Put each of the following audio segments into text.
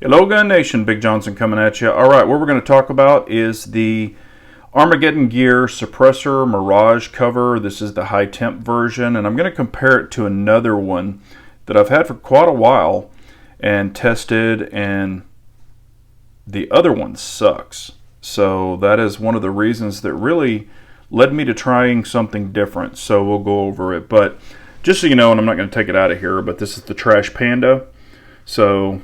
Hello Gun Nation, Big Johnson coming at you. Alright, what we're going to talk about is the Armageddon Gear Suppressor Mirage cover. This is the high temp version, and I'm going to compare it to another one that I've had for quite a while and tested, and the other one sucks. So that is one of the reasons that really led me to trying something different. So we'll go over it. But just so you know, and I'm not going to take it out of here, but this is the Trash Panda. So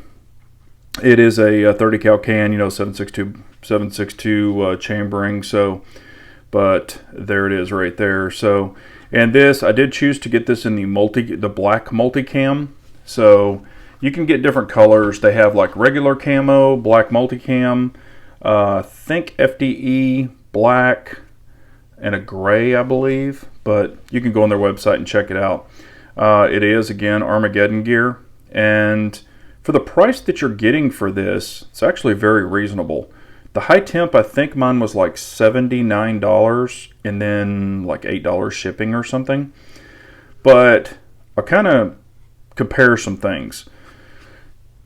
it is a 30 cal can, 762 chambering. So, but there it is right there. So, and this, I did choose to get this in the black multicam. So you can get different colors. They have like regular camo, black multicam, think FDE, black, and a gray, I believe. But you can go on their website and check it out. It is, again, Armageddon gear. And for the price that you're getting for this, it's actually very reasonable. The high temp, I think mine was like $79 and then like $8 shipping or something. But I'll kind of compare some things.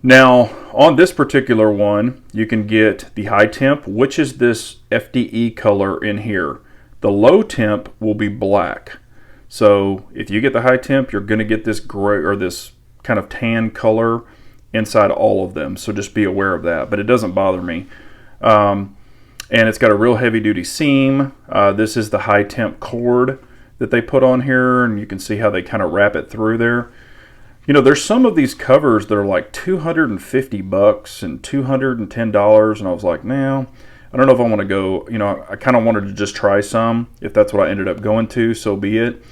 Now, on this particular one, you can get the high temp, which is this FDE color in here. The low temp will be black. So if you get the high temp, you're going to get this gray or this kind of tan color inside all of them, so just be aware of that, but it doesn't bother me. And it's got a real heavy duty seam. This is the high temp cord that they put on here, and you can see how they kind of wrap it through there. There's some of these covers that are like $250 and $210, and I was like, no, I don't know if I want to go. I kind of wanted to just try some. If that's what I ended up going to, so be it.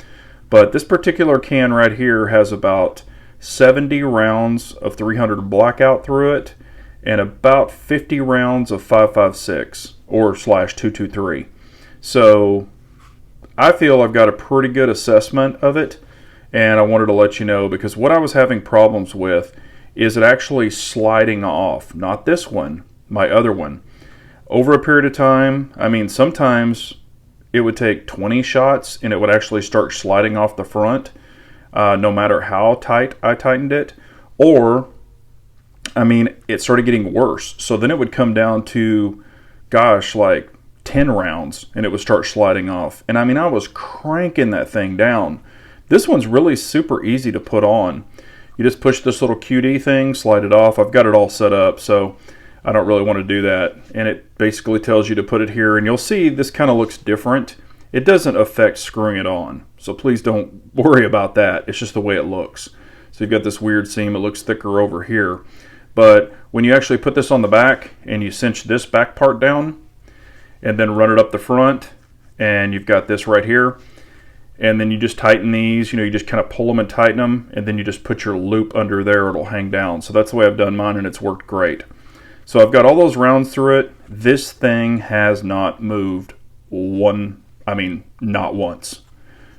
But this particular can right here has about 70 rounds of 300 blackout through it and about 50 rounds of 5.56 or /223. So I feel I've got a pretty good assessment of it, and I wanted to let you know, because what I was having problems with is it actually sliding off. Not this one, my other one. Over a period of time, I mean, sometimes it would take 20 shots and it would actually start sliding off the front. No matter how tight I tightened it, or, I mean, it started getting worse. So then it would come down to, gosh, like 10 rounds, and it would start sliding off. And I mean, I was cranking that thing down. This one's really super easy to put on. You just push this little QD thing, slide it off. I've got it all set up, so I don't really want to do that. And it basically tells you to put it here, and you'll see this kind of looks different. It doesn't affect screwing it on, so please don't worry about that. It's just the way it looks. So you've got this weird seam. It looks thicker over here. But when you actually put this on the back and you cinch this back part down and then run it up the front, and you've got this right here, and then you just tighten these. You just kind of pull them and tighten them, and then you just put your loop under there. It'll hang down. So that's the way I've done mine, and it's worked great. So I've got all those rounds through it. This thing has not moved not once,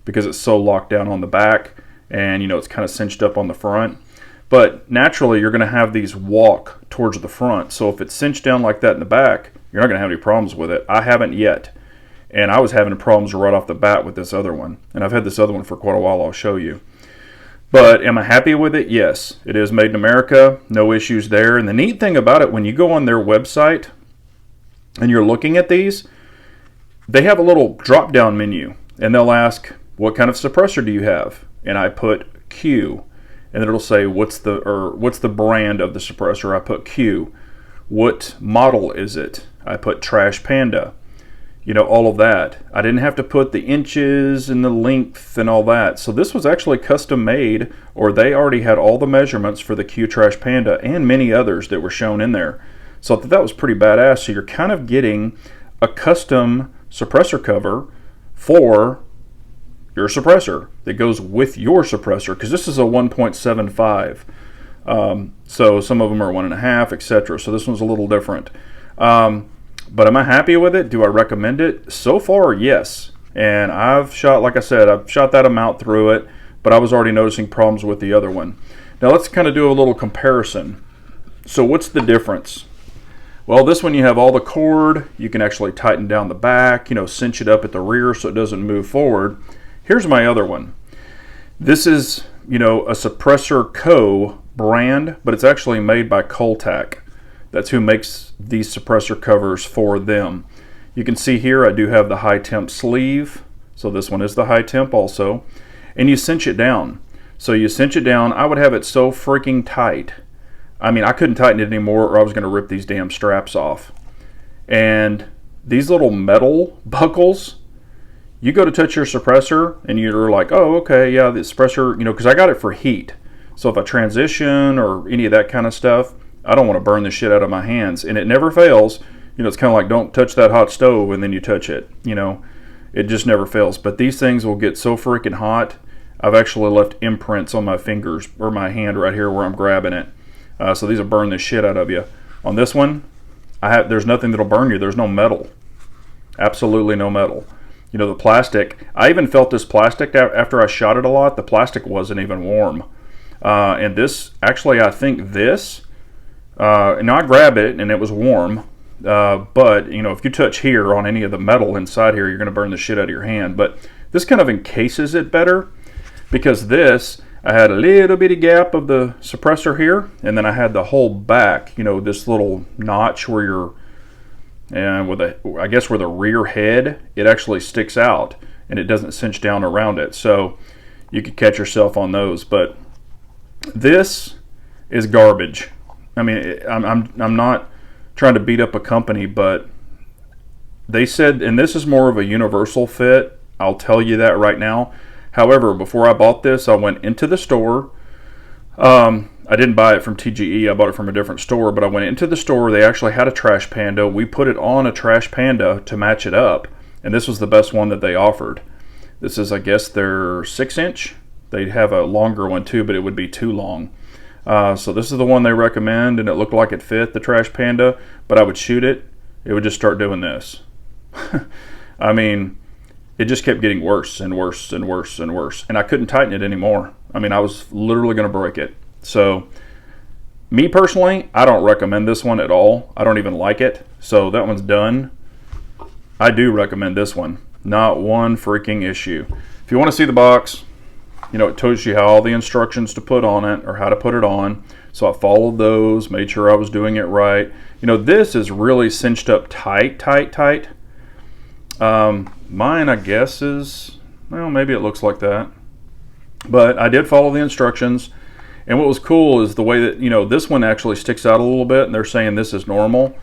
because it's so locked down on the back, and it's kind of cinched up on the front. But naturally, you're going to have these walk towards the front. So if it's cinched down like that in the back, you're not going to have any problems with it. I haven't yet, and I was having problems right off the bat with this other one, and I've had this other one for quite a while. I'll show you. But am I happy with it? Yes. It is made in America. No issues there. And the neat thing about it, when you go on their website and you're looking at these, they have a little drop-down menu, and they'll ask, what kind of suppressor do you have? And I put Q, and then it'll say, what's the brand of the suppressor? I put Q. What model is it? I put Trash Panda. All of that. I didn't have to put the inches and the length and all that. So this was actually custom made, or they already had all the measurements for the Q Trash Panda and many others that were shown in there. So I thought that was pretty badass. So you're kind of getting a custom suppressor cover for your suppressor that goes with your suppressor, because this is a 1.75. So some of them are 1.5, etc. So this one's a little different. But am I happy with it? Do I recommend it? So far, yes. And I've shot, like I said, I've shot that amount through it, but I was already noticing problems with the other one. Now let's kind of do a little comparison. So what's the difference? Well, this one you have all the cord. You can actually tighten down the back, cinch it up at the rear so it doesn't move forward. Here's my other one. This is, a Suppressor Co. brand, but it's actually made by Coltac. That's who makes these suppressor covers for them. You can see here I do have the high temp sleeve, so this one is the high temp also, and you cinch it down. So you cinch it down. I would have it so freaking tight. I mean, I couldn't tighten it anymore or I was going to rip these damn straps off. And these little metal buckles, you go to touch your suppressor and you're like, oh, okay, yeah, the suppressor, you know, because I got it for heat. So if I transition or any of that kind of stuff, I don't want to burn the shit out of my hands. And it never fails. You know, it's kind of like, don't touch that hot stove and then you touch it. You know, it just never fails. But these things will get so freaking hot. I've actually left imprints on my fingers or my hand right here where I'm grabbing it. So these will burn the shit out of you. On this one, there's nothing that'll burn you. There's no metal. Absolutely no metal. You know, the plastic, I even felt this plastic after I shot it a lot. The plastic wasn't even warm. And this, actually, I think this, and I grabbed it and it was warm. But, you know, if you touch here on any of the metal inside here, you're going to burn the shit out of your hand. But this kind of encases it better because this, I had a little bitty gap of the suppressor here, and then I had the whole back, you know, this little notch where you're, and with I guess where the rear head, it actually sticks out and it doesn't cinch down around it. So you could catch yourself on those. But this is garbage. I mean, I'm not trying to beat up a company, but they said, and this is more of a universal fit, I'll tell you that right now. However, before I bought this, I went into the store. I didn't buy it from TGE. I bought it from a different store, but I went into the store. They actually had a trash panda. We put it on a trash panda to match it up, and this was the best one that they offered. This is, I guess, their 6-inch. They'd have a longer one too, but it would be too long. So this is the one they recommend, and it looked like it fit the trash panda, but I would shoot it. It would just start doing this. I mean, it just kept getting worse and worse and worse and worse, and I couldn't tighten it anymore. I mean, I was literally going to break it. So me personally, I don't recommend this one at all. I don't even like it. So that one's done. I do recommend this one. Not one freaking issue. If you want to see the box, you know, it tells you how all the instructions to put on it or how to put it on. So I followed those, made sure I was doing it right. You know, this is really cinched up tight, tight, tight. Mine, I guess, is, well, maybe it looks like that. But I did follow the instructions. And what was cool is the way that, you know, this one actually sticks out a little bit, and they're saying this is normal.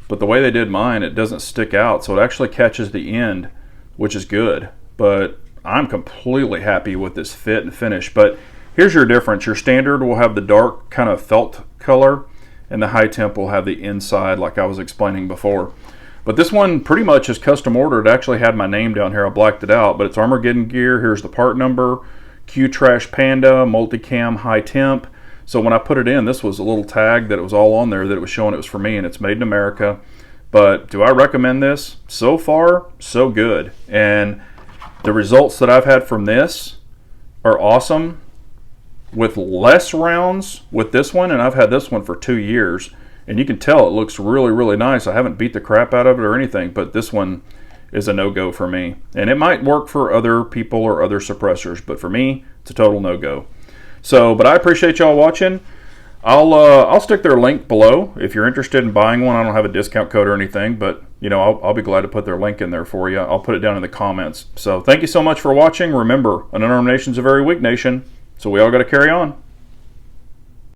But the way they did mine, it doesn't stick out. So it actually catches the end, which is good. But I'm completely happy with this fit and finish. But here's your difference. Your standard will have the dark kind of felt color, and the high temp will have the inside like I was explaining before. But this one pretty much is custom ordered. It actually had my name down here. I blacked it out, but it's Armageddon gear. Here's the part number, Q Trash Panda, multicam, high temp. So when I put it in, this was a little tag that it was all on there that it was showing it was for me, and it's made in America. But do I recommend this? So far, so good. And the results that I've had from this are awesome. With less rounds with this one, and I've had this one for 2 years, and you can tell it looks really, really nice. I haven't beat the crap out of it or anything, but this one is a no-go for me. And it might work for other people or other suppressors, but for me, it's a total no-go. So, but I appreciate y'all watching. I'll stick their link below if you're interested in buying one. I don't have a discount code or anything, but you know, I'll be glad to put their link in there for you. I'll put it down in the comments. So thank you so much for watching. Remember, an unarmed nation's a very weak nation, so we all got to carry on.